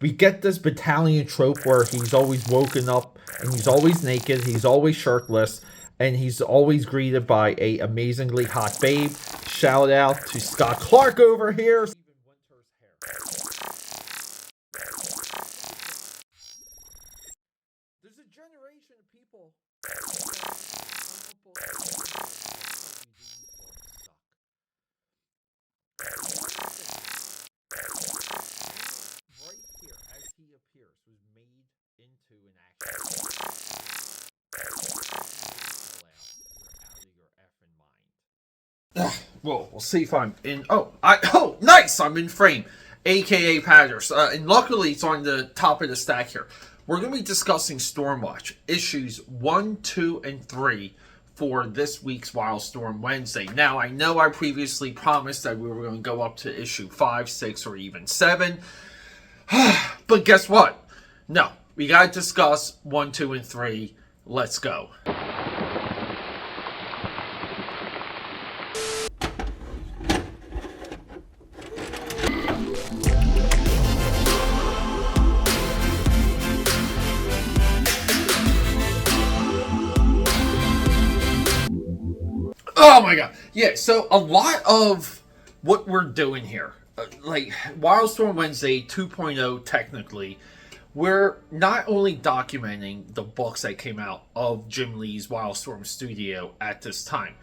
We get this battalion trope where he's always woken up and he's always naked, he's always shirtless, and he's always greeted by a amazingly hot babe. Shout out to Scott Clark over here. There's a generation of people right here as he appears was made into an action. You're out of your effing mind. Well, we'll see if I'm in. Oh, nice! I'm in frame, aka Patters. And luckily, it's on the top of the stack here. We're going to be discussing Stormwatch issues 1, 2, and 3 for this week's Wildstorm Wednesday. Now, I know I previously promised that we were going to go up to issue 5, 6, or even 7. But guess what? No, we got to discuss 1, 2, and 3. Let's go. Oh my god. Yeah, so a lot of what we're doing here, like Wildstorm Wednesday 2.0 technically, we're not only documenting the books that came out of Jim Lee's Wildstorm studio at this time,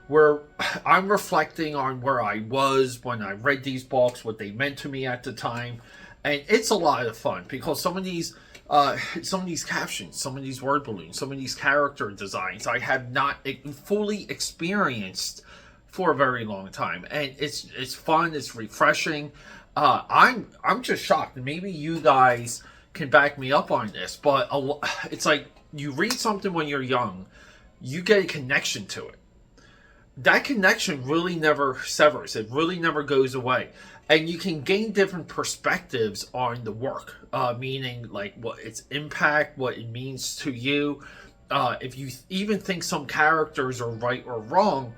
where I'm reflecting on where I was when I read these books, what they meant to me at the time, and it's a lot of fun because some of these captions, some of these word balloons, some of these character designs I have not fully experienced for a very long time, and it's fun, it's refreshing. I'm just shocked. Maybe you guys can back me up on this, but it's like you read something when you're young, you get a connection to it. That connection really never severs. It really never goes away. And you can gain different perspectives on the work, meaning like what its impact, what it means to you. If you even think some characters are right or wrong,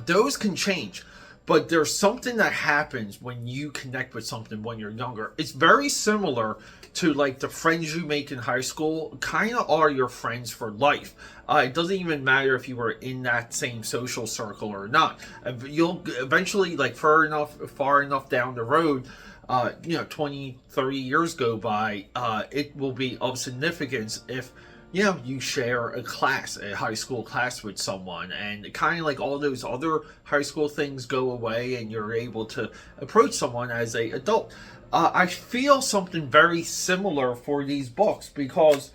those can change. But there's something that happens when you connect with something when you're younger. It's very similar to like the friends you make in high school kind of are your friends for life. It doesn't even matter if you were in that same social circle or not. You'll eventually, like far enough down the road, 20, 30 years go by, it will be of significance if you share a high school class with someone, and kind of like all those other high school things go away and you're able to approach someone as an adult. I feel something very similar for these books because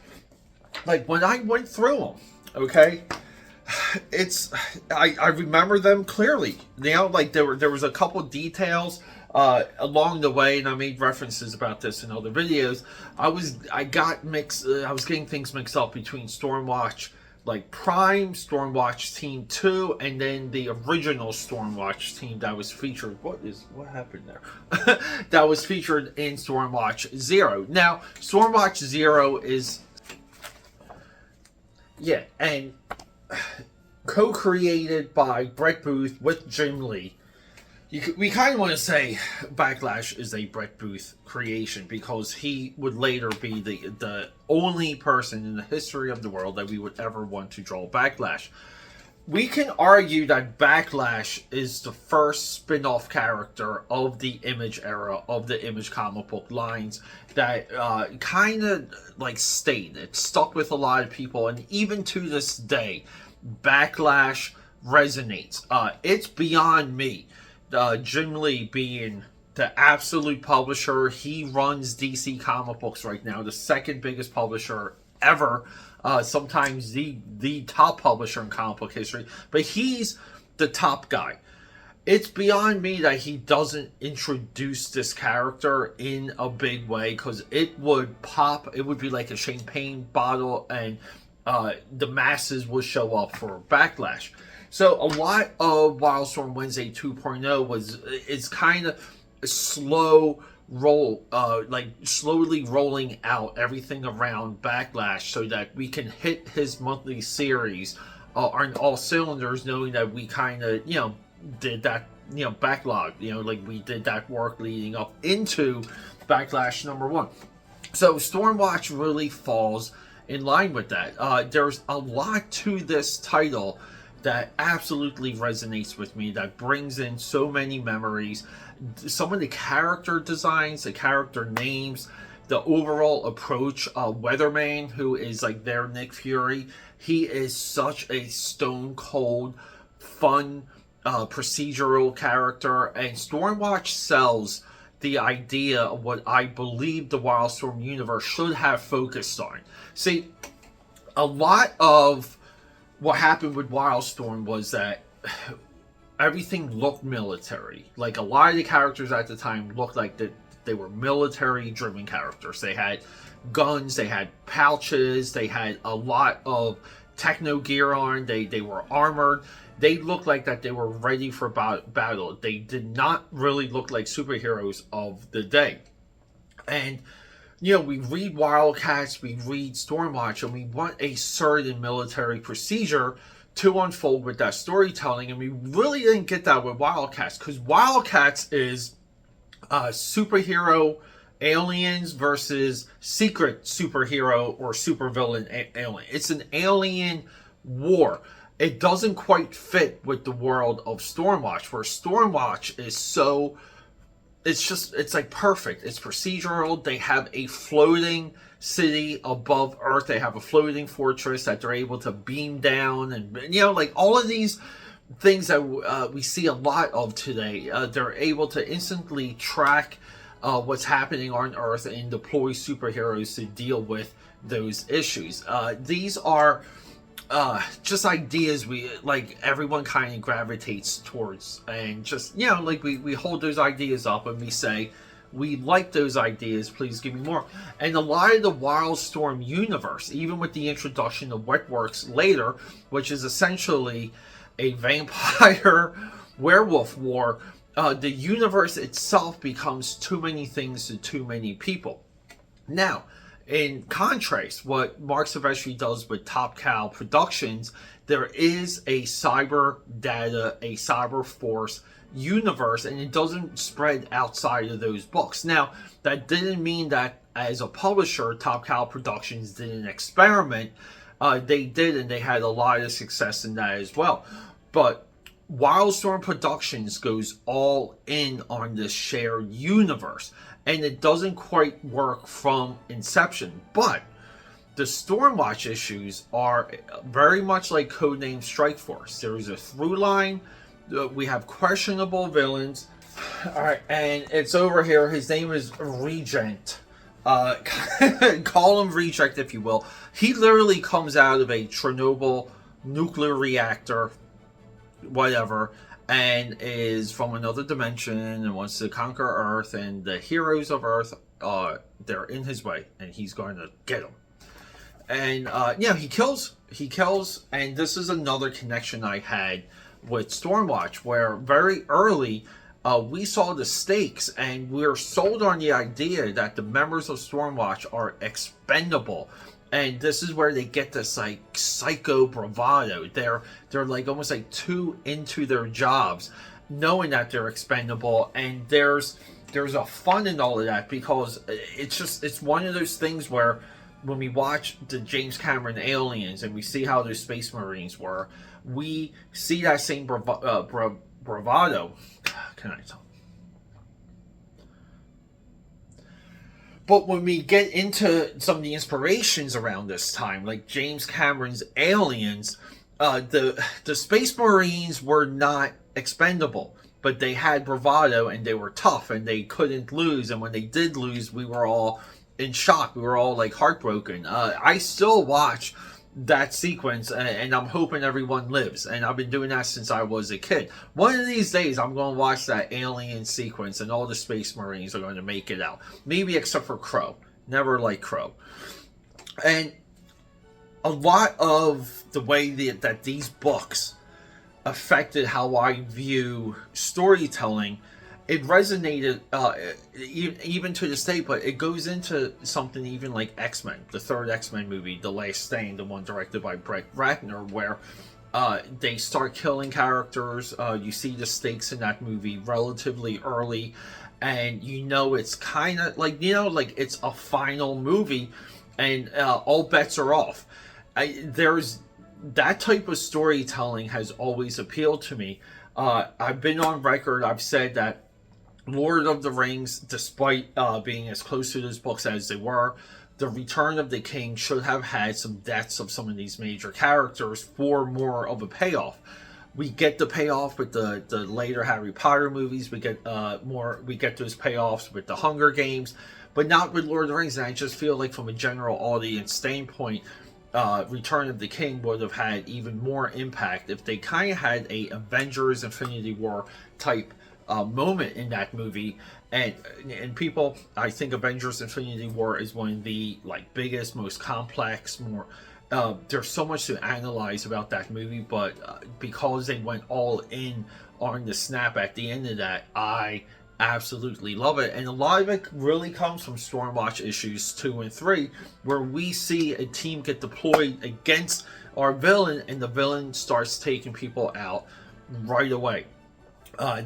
like when I went through them, okay, I remember them clearly. Like there was a couple details along the way, and I made references about this in other videos. I was getting things mixed up between Stormwatch like Prime, Stormwatch Team 2, and then the original Stormwatch team that was featured. What happened there? That was featured in Stormwatch 0. Now, Stormwatch 0 is and co-created by Brett Booth with Jim Lee. We kind of want to say Backlash is a Brett Booth creation because he would later be the only person in the history of the world that we would ever want to draw Backlash. We can argue that Backlash is the first spin-off character of the Image era, of the Image comic book lines that kind of like stayed. It stuck with a lot of people, and even to this day, Backlash resonates. It's beyond me. Jim Lee being the absolute publisher. He runs DC comic books right now, the second biggest publisher ever, sometimes the top publisher in comic book history, but he's the top guy. It's beyond me that he doesn't introduce this character in a big way, because it would pop. It would be like a champagne bottle, and the masses would show up for Backlash. So a lot of Wildstorm Wednesday 2.0 is kind of a slow roll, like slowly rolling out everything around Backlash so that we can hit his monthly series on all cylinders, knowing that we kind of, did that backlog. Like we did that work leading up into Backlash #1. So Stormwatch really falls in line with that. There's a lot to this title that absolutely resonates with me, that brings in so many memories. Some of the character designs, the character names, the overall approach. Weatherman, who is like their Nick Fury, he is such a stone cold, fun, procedural character, and Stormwatch sells the idea of what I believe the Wildstorm universe should have focused on. See, a lot of what happened with Wildstorm was that everything looked military. Like, a lot of the characters at the time looked like that they were military-driven characters. They had guns, they had pouches, they had a lot of techno gear on, they were armored. They looked like that they were ready for battle. They did not really look like superheroes of the day. And, we read WildCATs, we read Stormwatch, and we want a certain military procedure to unfold with that storytelling. And we really didn't get that with WildCATs, because WildCATs is superhero aliens versus secret superhero or supervillain alien. It's an alien war. It doesn't quite fit with the world of Stormwatch, where Stormwatch is so... It's like perfect. It's procedural. They have a floating city above Earth. They have a floating fortress that they're able to beam down. And, like all of these things that we see a lot of today. They're able to instantly track what's happening on Earth and deploy superheroes to deal with those issues. These are just ideas everyone kind of gravitates towards, and just we hold those ideas up and we say, we like those ideas, please give me more. And a lot of the Wildstorm universe, even with the introduction of Wetworks later, which is essentially a vampire werewolf war, the universe itself becomes too many things to too many people. Now, in contrast, what Mark Silvestri does with Top Cow Productions, there is a cyber data, a cyber force universe, and it doesn't spread outside of those books. Now, that didn't mean that as a publisher, Top Cow Productions didn't experiment. They did, and they had a lot of success in that as well. But Wildstorm Productions goes all in on this shared universe, and it doesn't quite work from inception. But the Stormwatch issues are very much like Codename Strike Force. There is a through line. We have questionable villains. All right, and it's over here. His name is Regent. Call him Reject if you will. He literally comes out of a Chernobyl nuclear reactor, whatever, and is from another dimension and wants to conquer Earth, and the heroes of Earth, they're in his way, and he's going to get them. And he kills, and this is another connection I had with Stormwatch, where very early we saw the stakes, and we're sold on the idea that the members of Stormwatch are expendable. And this is where they get this like psycho bravado. They're like almost like too into their jobs, knowing that they're expendable. And there's a fun in all of that, because it's one of those things where when we watch the James Cameron Aliens and we see how those Space Marines were, we see that same bravado. Can I tell? But when we get into some of the inspirations around this time, like James Cameron's Aliens, the Space Marines were not expendable, but they had bravado and they were tough and they couldn't lose. And when they did lose, we were all in shock. We were all like heartbroken. I still watch that sequence, and I'm hoping everyone lives, and I've been doing that since I was a kid. One of these days I'm going to watch that alien sequence and all the Space Marines are going to make it out, maybe except for Crow. Never liked Crow. And a lot of the way that these books affected how I view storytelling, it resonated even to this day, but it goes into something even like X-Men, the third X-Men movie, The Last Stand, the one directed by Brett Ratner, where They start killing characters. You see the stakes in that movie relatively early, and you know it's kind of like, like it's a final movie, and all bets are off. There's that type of storytelling has always appealed to me. I've been on record. I've said that Lord of the Rings, despite being as close to those books as they were, the Return of the King should have had some deaths of some of these major characters for more of a payoff. We get the payoff with the later Harry Potter movies. We get those payoffs with the Hunger Games, but not with Lord of the Rings. And I just feel like from a general audience standpoint, Return of the King would have had even more impact if they kind of had a Avengers Infinity War type moment in that movie. And people, I think Avengers Infinity War is one of the biggest, most complex, more there's so much to analyze about that movie, but because they went all in on the snap at the end of that, I absolutely love it. And a lot of it really comes from Stormwatch issues 2 and 3, where we see a team get deployed against our villain, and the villain starts taking people out right away.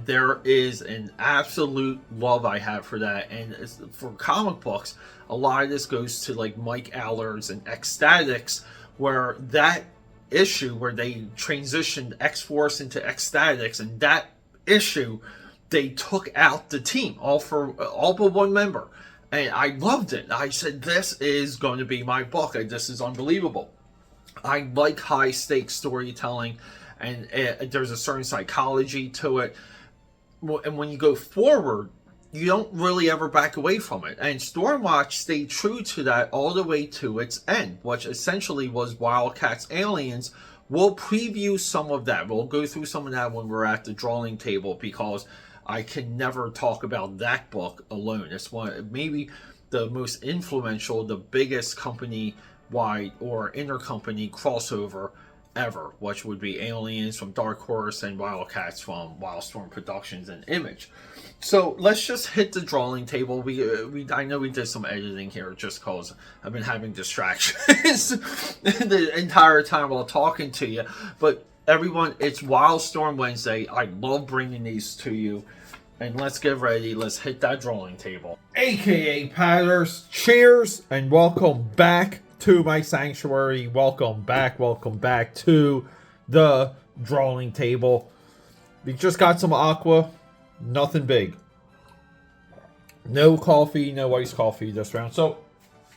There is an absolute love I have for that, and for comic books, a lot of this goes to Mike Allers and Ecstatics, where that issue where they transitioned X-Force into Ecstatics, and that issue they took out the team all but one member, and I loved it. I said, this is going to be my book. This is unbelievable. I like high stakes storytelling, and there's a certain psychology to it, and when you go forward, you don't really ever back away from it. And Stormwatch stayed true to that all the way to its end, which essentially was WildCATs Aliens. We'll preview some of that. We'll go through some of that when we're at the drawing table, because I can never talk about that book alone. It's maybe the most influential, the biggest company-wide or intercompany crossover ever, which would be Aliens from Dark Horse and WildCATs from Wildstorm Productions and Image. So let's just hit the drawing table. I know we did some editing here just because I've been having distractions the entire time while talking to you. But everyone, it's Wildstorm Wednesday. I love bringing these to you. And let's get ready. Let's hit that drawing table. AKA Padders, cheers and welcome back to my sanctuary. Welcome back to the drawing table. We just got some aqua, nothing big. No coffee, no iced coffee this round. So,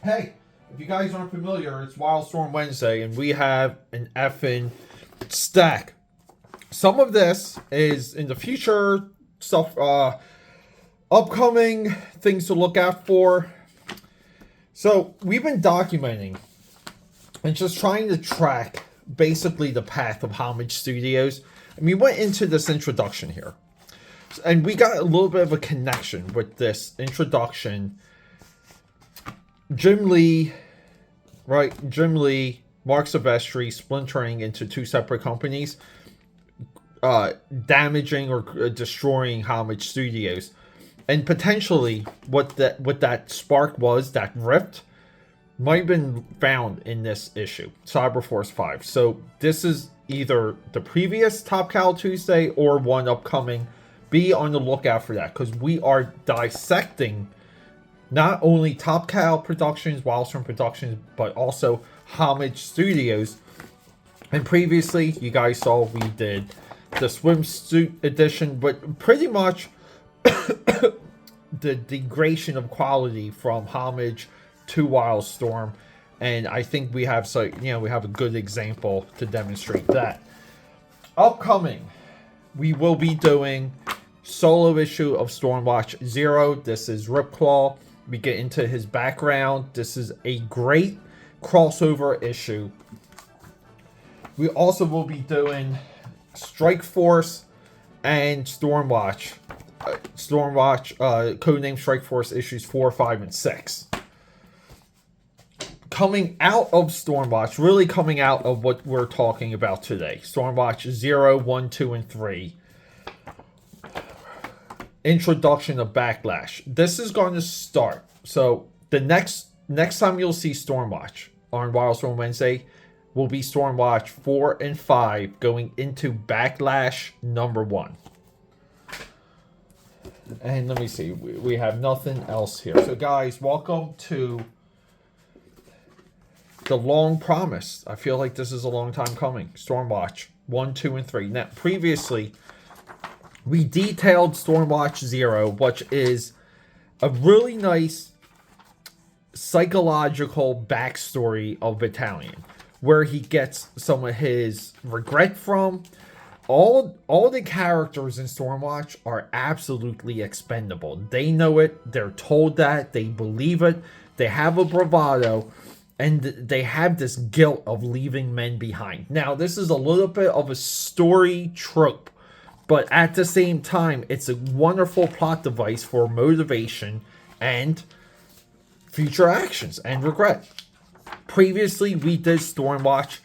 hey, if you guys aren't familiar, it's Wildstorm Wednesday, and we have an effing stack. Some of this is in the future stuff, upcoming things to look out for. So we've been documenting and just trying to track basically the path of Homage Studios. And we went into this introduction here, and we got a little bit of a connection with this introduction. Jim Lee, Mark Silvestri splintering into two separate companies, damaging or destroying Homage Studios. And potentially what that spark was, that rift, might have been found in this issue, Cyberforce 5. So this is either the previous Top Cow Tuesday or one upcoming. Be on the lookout for that, because we are dissecting not only Top Cow Productions, Wildstorm Productions, but also Homage Studios. And previously, you guys saw we did the swimsuit edition, but pretty much the degradation of quality from Homage to Wildstorm, and I think we have we have a good example to demonstrate that. Upcoming, we will be doing solo issue of Stormwatch 0. This is Ripclaw. We get into his background. This is a great crossover issue. We also will be doing Strike Force and Stormwatch. Codename Strike Force issues 4, 5, and 6. Coming out of Stormwatch, really coming out of what we're talking about today. Stormwatch 0, 1, 2, and 3. Introduction of Backlash. This is going to start. So the next time you'll see Stormwatch on Wildstorm Wednesday, will be Stormwatch 4 and 5 going into Backlash #1. And let me see. We have nothing else here. So, guys, welcome to the long promise. I feel like this is a long time coming. Stormwatch 1, 2, and 3. Now, previously, we detailed Stormwatch 0, which is a really nice psychological backstory of Battalion, where he gets some of his regret from. All the characters in Stormwatch are absolutely expendable. They know it. They're told that. They believe it. They have a bravado. And they have this guilt of leaving men behind. Now, this is a little bit of a story trope. But at the same time, it's a wonderful plot device for motivation and future actions and regret. Previously, we did Stormwatch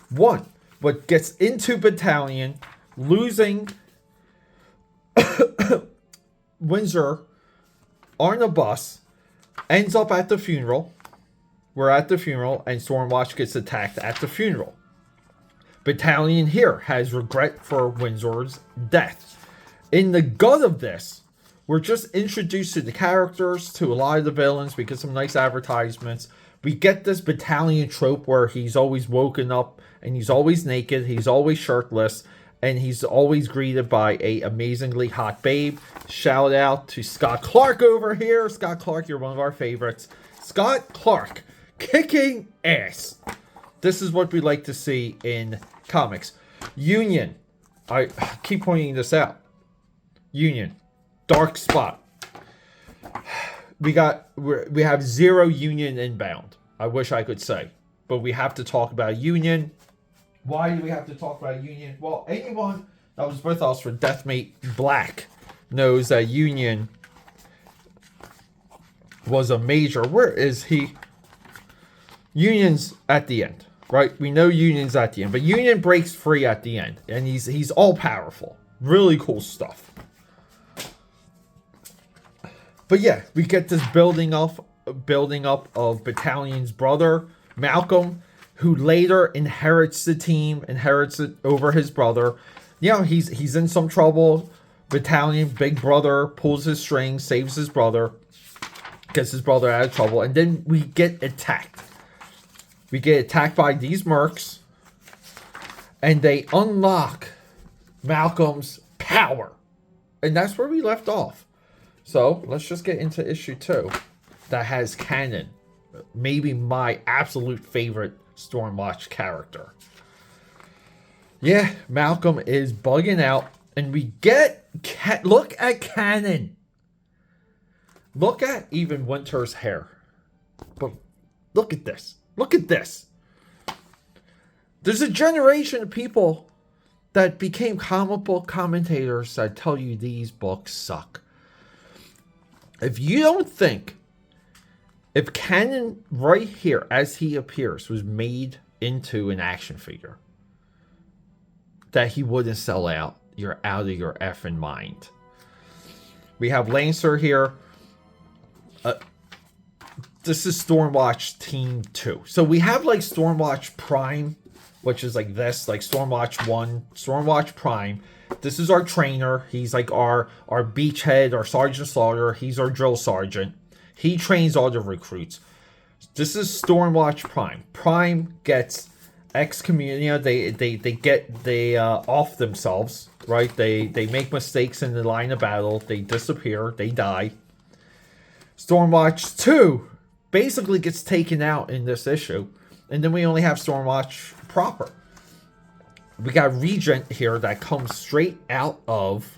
1. What gets into Battalion, losing Windsor on a bus, ends up at the funeral. We're at the funeral, and Stormwatch gets attacked at the funeral. Battalion here has regret for Windsor's death. In the gut of this, we're just introduced to the characters, to a lot of the villains. We get some nice advertisements. We get this Battalion trope where he's always woken up and he's always naked, he's always shirtless, and he's always greeted by a amazingly hot babe. Shout out to Scott Clark over here. Scott Clark, you're one of our favorites. Scott Clark, kicking ass. This is what we like to see in comics. Union. I keep pointing this out. Union. Dark spot. We have 0 Union inbound. I wish I could say. But we have to talk about Union. Why do we have to talk about Union? Well, anyone that was with us for Deathmate Black knows that Union was a major... Where is he? Union's at the end, right? We know Union's at the end. But Union breaks free at the end. And he's all-powerful. Really cool stuff. But yeah, we get this building up of Battalion's brother, Malcolm, who later inherits the team, inherits it over his brother. You know, he's in some trouble. Battalion, big brother, pulls his strings, saves his brother, gets his brother out of trouble, and then we get attacked. We get attacked by these mercs, and they unlock Malcolm's power. And that's where we left off. So, let's just get into issue 2 that has Cannon, maybe my absolute favorite Stormwatch character. Yeah, Malcolm is bugging out, and we get... Look at Cannon. Look at even Winter's hair. But look at this. Look at this. There's a generation of people that became comic book commentators that tell you these books suck. If you don't think, if Cannon right here, as he appears, was made into an action figure, that he wouldn't sell out, you're out of your effing mind. We have Lancer here. This is Stormwatch Team 2. So we have like Stormwatch Prime, which is like this, like Stormwatch 1, Stormwatch Prime. This is our trainer. He's like our beachhead, our Sergeant Slaughter. He's our drill sergeant. He trains all the recruits. This is Stormwatch Prime. Prime gets excommunicated. They off themselves, right? They make mistakes in the line of battle. They disappear. They die. Stormwatch 2 basically gets taken out in this issue. And then we only have Stormwatch proper. We got Regent here that comes straight out of...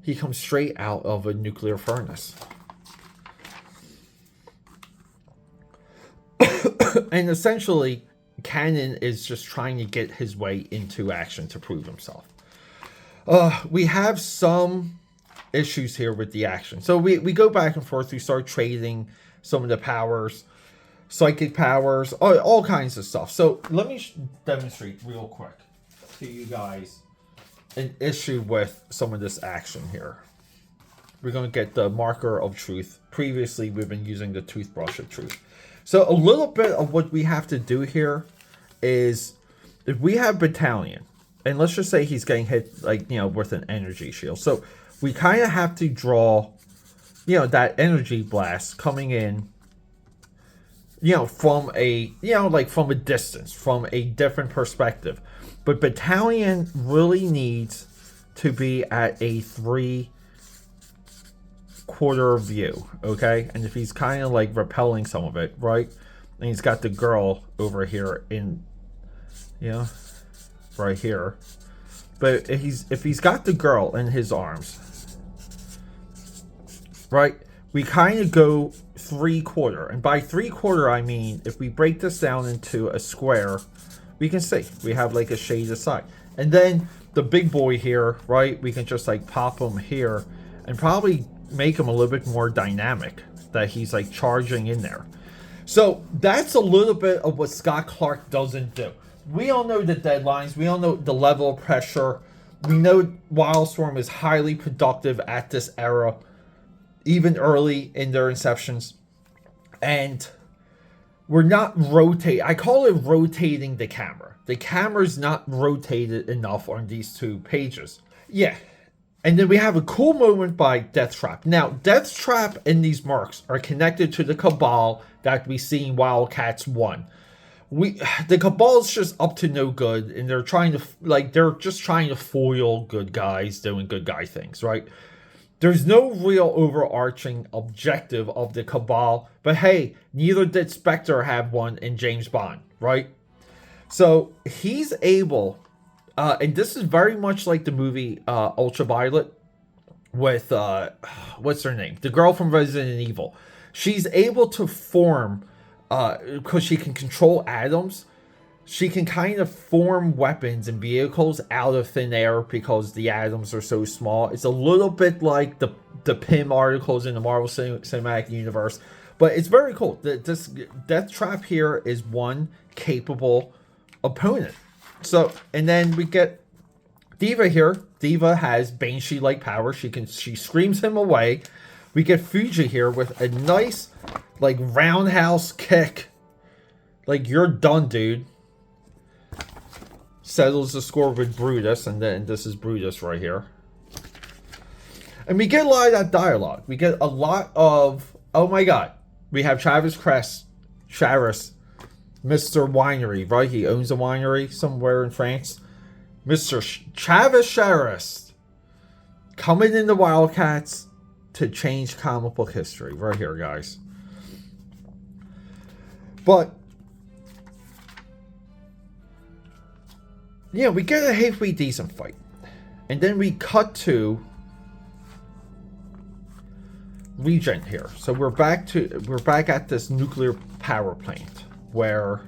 He comes straight out of a nuclear furnace. And essentially, Cannon is just trying to get his way into action to prove himself. We have some issues here with the action. So we go back and forth. We start trading some of the powers. Psychic powers, all kinds of stuff. So let me demonstrate real quick to you guys an issue with some of this action here. We're going to get the marker of truth. Previously, we've been using the toothbrush of truth. So a little bit of what we have to do here is if we have Battalion, and let's just say he's getting hit, like, you know, with an energy shield. So we kind of have to draw, you know, that energy blast coming in, you know, from a, you know, like from a distance, from a different perspective. But Battalion really needs to be at a 3/4 view, okay? And if he's kind of like repelling some of it, right? And he's got the girl over here in, you know, right here. But if he's got the girl in his arms, right? We kind of go 3/4, and by 3/4 I mean if we break this down into a square, we can see we have like a shaded side, and then the big boy here, right? We can just like pop him here, and probably make him a little bit more dynamic, that he's like charging in there. So that's a little bit of what Scott Clark doesn't do. We all know the deadlines. We all know the level of pressure. We know Wildstorm is highly productive at this era, even early in their inceptions. And we're not rotate. I call it rotating the camera. The camera's not rotated enough on these two pages. Yeah. And then we have a cool moment by Death Trap. Now, Death Trap and these marks are connected to the Cabal that we see in WildCATs 1. The Cabal's just up to no good, and they're trying to, like, they're just trying to foil good guys doing good guy things, right? There's no real overarching objective of the Cabal, but hey, neither did Spectre have one in James Bond, right? So he's able, and this is very much like the movie Ultraviolet with, what's her name? The girl from Resident Evil. She's able to form, because she can control atoms, she can kind of form weapons and vehicles out of thin air because the atoms are so small. It's a little bit like the Pym articles in the Marvel Cinematic Universe, but it's very cool. This Death Trap here is one capable opponent. So, and then we get Diva here. Diva has Banshee-like power. She screams him away. We get Fuji here with a nice, like, roundhouse kick. Like, you're done, dude. Settles the score with Brutus, and then this is Brutus right here. And we get a lot of that dialogue. We get a lot of, oh my god, we have Travis Charis, Mr. Winery, right? He owns a winery somewhere in France. Mr. Travis Charis coming into WildCATs to change comic book history right here, guys. But yeah, we get a halfway decent fight, and then we cut to Regent here. So we're back at this nuclear power plant where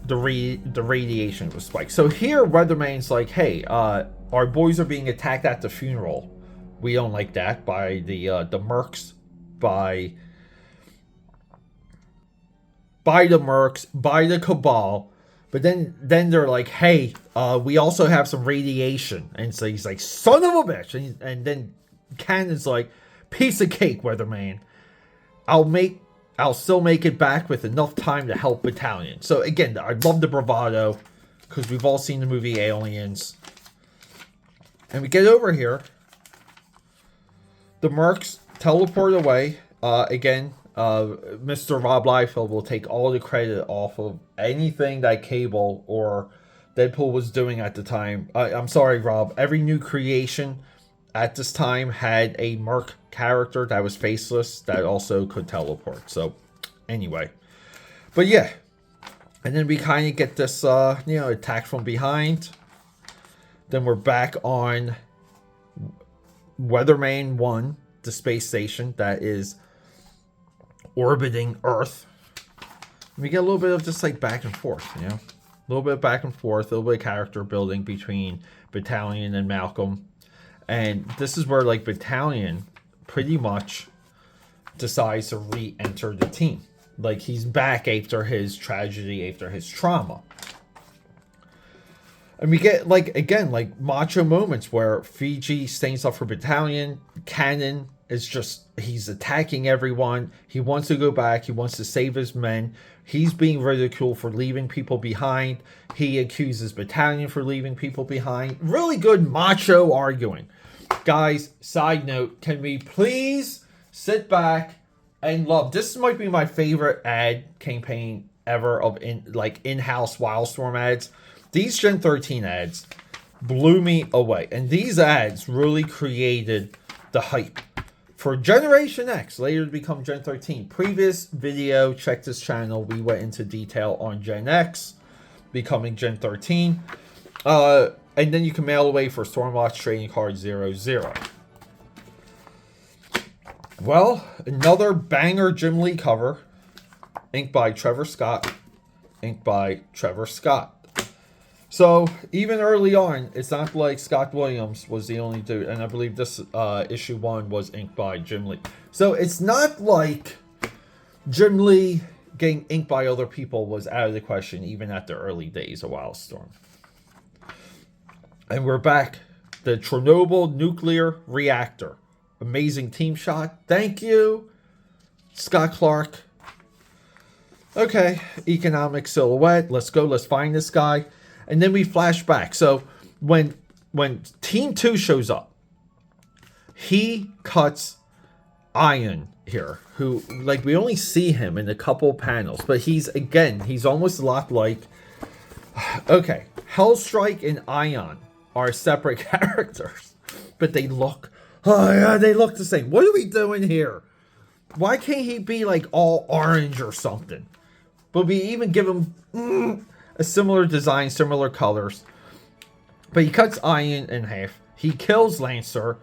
the radiation was spiked. So here, Weatherman's like, hey, our boys are being attacked at the funeral. We don't like that, by the mercs, by the mercs, by the Cabal. But then they're like, hey, we also have some radiation. And so he's like, son of a bitch. And then Cannon's like, piece of cake, Weatherman. I'll still make it back with enough time to help Battalion. So again, I love the bravado, because we've all seen the movie Aliens. And we get over here. The mercs teleport away. Again, Mr. Rob Liefeld will take all the credit off of anything that Cable or Deadpool was doing at the time. I'm sorry, Rob. Every new creation at this time had a merc character that was faceless that also could teleport. So, anyway. But yeah. And then we kind of get this, attack from behind. Then we're back on Weatherman 1, the space station that is orbiting Earth. We get a little bit of just like back and forth, a little bit of back and forth, a little bit of character building between Battalion and Malcolm. And this is where like Battalion pretty much decides to re-enter the team. Like, he's back after his tragedy, after his trauma. And we get, like, again, like, macho moments where Fiji stands up for Battalion, Cannon is just, he's attacking everyone. He wants to go back. He wants to save his men. He's being ridiculed for leaving people behind. He accuses Battalion for leaving people behind. Really good macho arguing. Guys, side note, can we please sit back and love? This might be my favorite ad campaign ever of in-house Wildstorm ads. These Gen 13 ads blew me away. And these ads really created the hype for Generation X, later to become Gen 13. Previous video, check this channel, we went into detail on Gen X becoming Gen 13. And then you can mail away for Stormwatch Trading Card 00. Well, another banger Jim Lee cover. Inked by Trevor Scott. Inked by Trevor Scott. So, even early on, it's not like Scott Williams was the only dude. And I believe this issue 1 was inked by Jim Lee. So, it's not like Jim Lee getting inked by other people was out of the question, even at the early days of Wildstorm. And we're back. The Chernobyl nuclear reactor. Amazing team shot. Thank you, Scott Clark. Okay, economic silhouette. Let's go. Let's find this guy. And then we flash back. So when Team 2 shows up, he cuts Iron here, who, like, we only see him in a couple panels, but he's almost a lot like, okay, Hellstrike and Ion are separate characters, but they look, oh yeah, they look the same. What are we doing here? Why can't he be like all orange or something? But we even give him a similar design, similar colors. But he cuts Iron in half. He kills Lancer.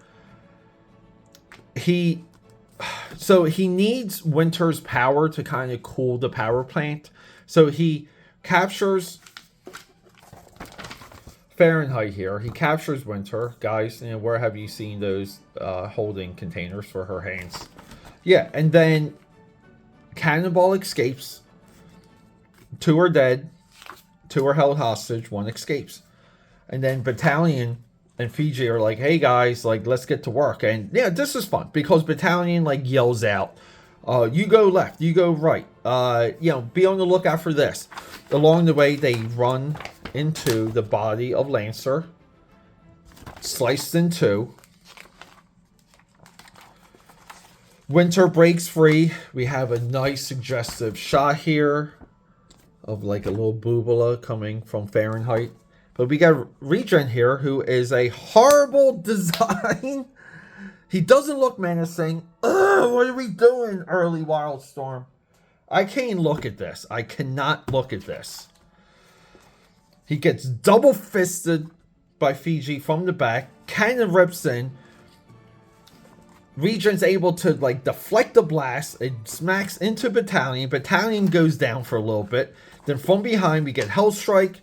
So he needs Winter's power to kind of cool the power plant. So he captures Fahrenheit here. He captures Winter. Guys, you know, where have you seen those holding containers for her hands? Yeah, and then Cannonball escapes. 2 are dead. 2 are held hostage. 1 escapes. And then Battalion and Fiji are like, hey guys, like, let's get to work. And yeah, this is fun because Battalion like yells out, you go left, you go right. You know, be on the lookout for this. Along the way, they run into the body of Lancer, sliced in 2. Winter breaks free. We have a nice suggestive shot here of like a little boobala coming from Fahrenheit. But we got Regent here, who is a horrible design. He doesn't look menacing. Ugh, what are we doing, early Wildstorm? I can't look at this. I cannot look at this. He gets double-fisted by Fiji from the back. Cannon rips in. Regent's able to like deflect the blast. It smacks into Battalion. Battalion goes down for a little bit. Then from behind, we get Hellstrike.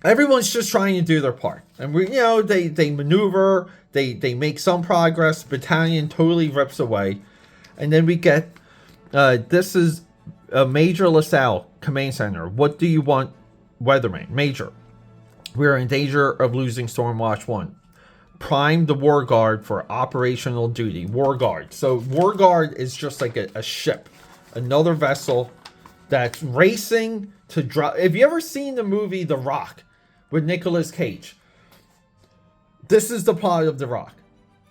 Everyone's just trying to do their part. And we, you know, they maneuver, they make some progress. Battalion totally rips away. And then we get this is a Major LaSalle Command Center. What do you want, Weatherman? Major. We are in danger of losing Stormwatch 1. Prime the War Guard for operational duty. War Guard. So War Guard is just like a ship. Another vessel that's racing to drop. Have you ever seen the movie The Rock with Nicolas Cage? This is the plot of The Rock.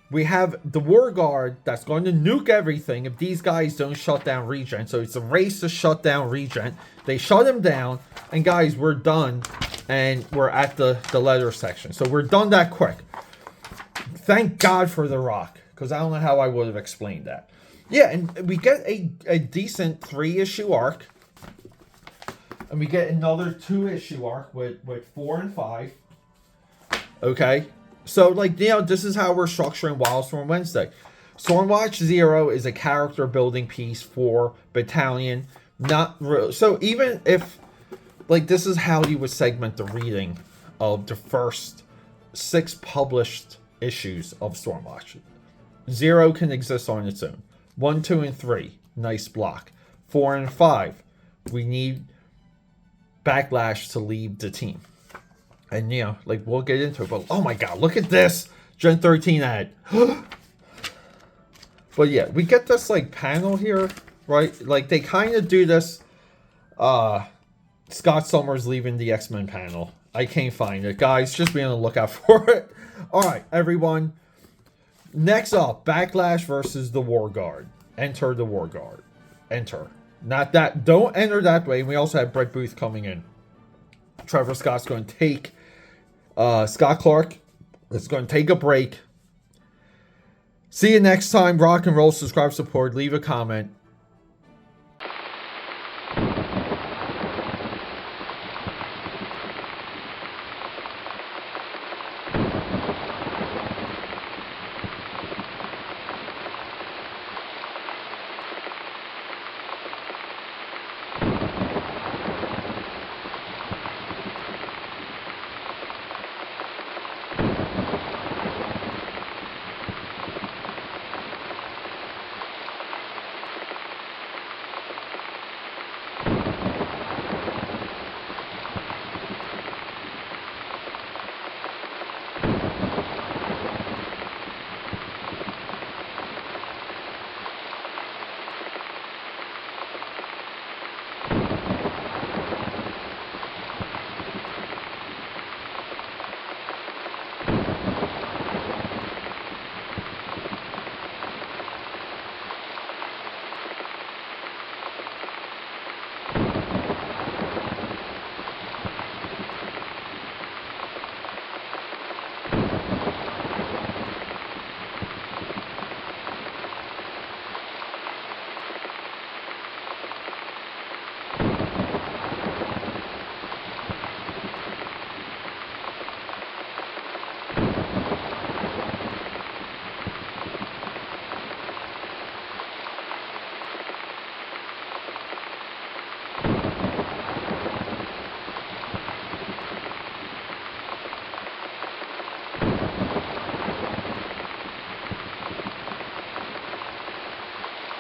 We have the War Guard that's going to nuke everything if these guys don't shut down Regent. So it's a race to shut down Regent. They shut him down. And guys, we're done. And we're at the letter section. So we're done that quick. Thank God for The Rock. Because I don't know how I would have explained that. Yeah, and we get a decent 3-issue arc. And we get another 2-issue arc with 4 and 5. Okay. So, like, you know, this is how we're structuring Wildstorm Wednesday. Stormwatch 0 is a character building piece for Battalion. So, even if, like, this is how you would segment the reading of the first 6 published issues of Stormwatch. 0 can exist on its own. 1, 2, and 3, nice block. 4 and 5, we need Backlash to lead the team. And, you know, like, we'll get into it. But, oh my God, look at this Gen 13 ad. But yeah, we get this like panel here, right? Like they kind of do this. Scott Summers leaving the X-Men panel. I can't find it, guys. Just be on the lookout for it. All right, everyone. Next up, Backlash versus the War Guard. Enter the War Guard. Enter. Not that. Don't enter that way. We also have Brett Booth coming in. Trevor Scott's going to take. Scott Clark is going to take a break. See you next time. Rock and roll. Subscribe, support. Leave a comment.